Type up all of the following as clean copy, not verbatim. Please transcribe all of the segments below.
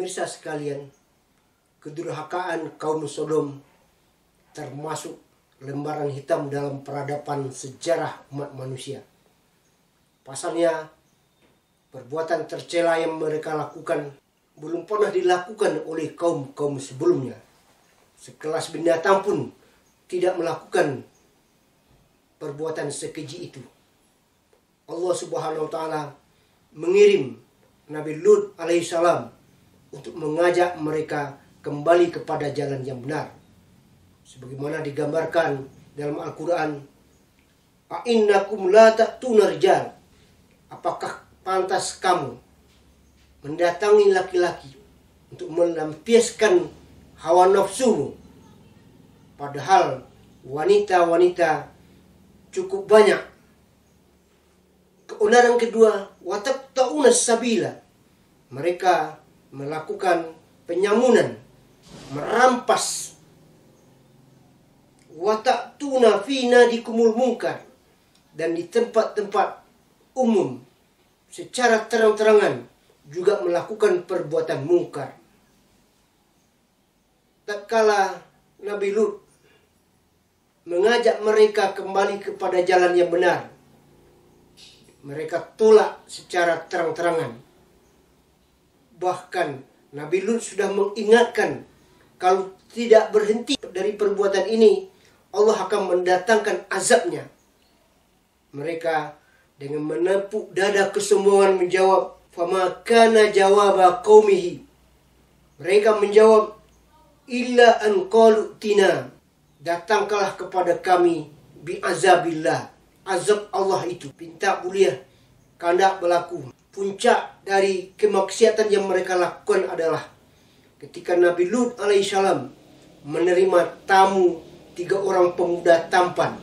Pemirsa sekalian, kedurhakaan kaum Sodom termasuk lembaran hitam dalam peradaban sejarah umat manusia. Pasalnya, perbuatan tercela yang mereka lakukan belum pernah dilakukan oleh kaum-kaum sebelumnya. Sekelas binatang pun tidak melakukan perbuatan sekeji itu. Allah Subhanahu wa Ta'ala mengirim Nabi Lut alaihissalam untuk mengajak mereka kembali kepada jalan yang benar. Sebagaimana digambarkan dalam Al-Quran, "A'innakum la ta'tuna rijal." Apakah pantas kamu mendatangi laki-laki untuk melampiaskan hawa nafsumu? Padahal wanita-wanita cukup banyak. Keonaran kedua, wa taqta'una sabila. Mereka melakukan penyamunan, merampas. Wa ta'tuna fi nadikumul munkar, dan di tempat-tempat umum secara terang-terangan juga melakukan perbuatan mungkar. Tatkala Nabi Lut mengajak mereka kembali kepada jalan yang benar, mereka tolak secara terang-terangan. Bahkan Nabi Lut sudah mengingatkan, kalau tidak berhenti dari perbuatan ini, Allah akan mendatangkan azabnya. Mereka dengan menepuk dada kesombongan menjawab, "Fama kana jawaba qaumihi." Mereka menjawab, "Illa an qalu tina." Datangkanlah kepada kami bi azabillah. Azab Allah itu, pinta buliah, kandak berlaku. Puncak dari kemaksiatan yang mereka lakukan adalah ketika Nabi Lut alaihissalam menerima tamu 3 orang pemuda tampan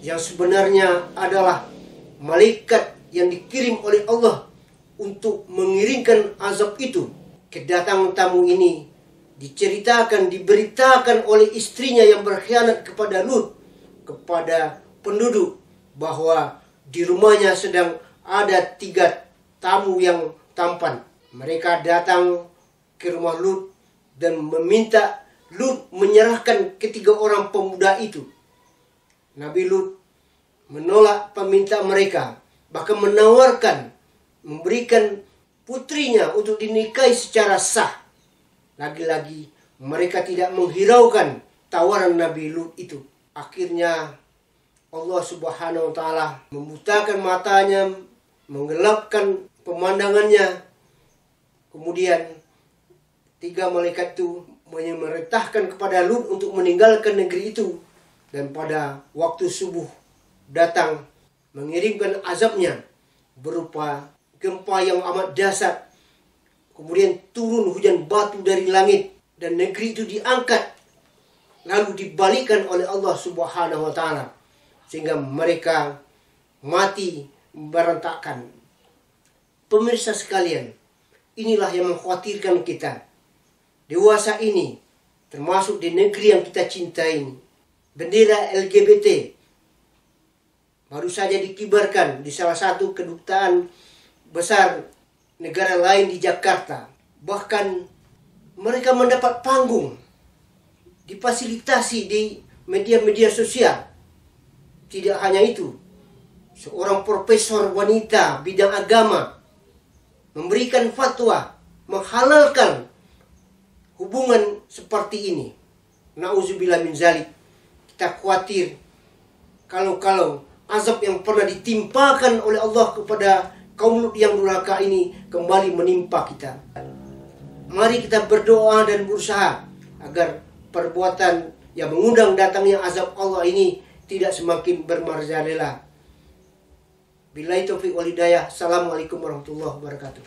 yang sebenarnya adalah malaikat yang dikirim oleh Allah untuk mengiringkan azab itu. Kedatangan tamu ini diberitakan oleh istrinya yang berkhianat kepada Lut, kepada penduduk, bahwa di rumahnya sedang ada 3 tamu yang tampan. Mereka datang ke rumah Lut dan meminta Lut menyerahkan ke-3 orang pemuda itu. Nabi Lut menolak permintaan mereka, bahkan menawarkan memberikan putrinya untuk dinikahi secara sah. Lagi-lagi mereka tidak menghiraukan tawaran Nabi Lut itu. Akhirnya Allah Subhanahu wa Ta'ala membutakan matanya, menggelapkan pemandangannya. Kemudian 3 malaikat itu memerintahkan kepada Lut untuk meninggalkan negeri itu. Dan pada waktu subuh datang mengirimkan azabnya berupa gempa yang amat dahsyat. Kemudian turun hujan batu dari langit dan negeri itu diangkat lalu dibalikan oleh Allah Subhanahu wa Ta'ala sehingga mereka mati berantakan. Pemirsa sekalian, inilah yang mengkhawatirkan kita dewasa ini, termasuk di negeri yang kita cintai ini. Bendera LGBT baru saja dikibarkan di salah satu kedutaan besar negara lain di Jakarta. Bahkan mereka mendapat panggung, difasilitasi di media-media sosial. Tidak hanya itu, seorang profesor wanita bidang agama memberikan fatwa menghalalkan hubungan seperti ini. Nauzubillah min zalik. Kita khawatir kalau azab yang pernah ditimpakan oleh Allah kepada kaum Lut yang durhaka ini kembali menimpa kita. Mari kita berdoa dan berusaha agar perbuatan yang mengundang datangnya azab Allah ini tidak semakin bermerajalela. Billahi taufiq wal hidayah. Assalamualaikum warahmatullahi wabarakatuh.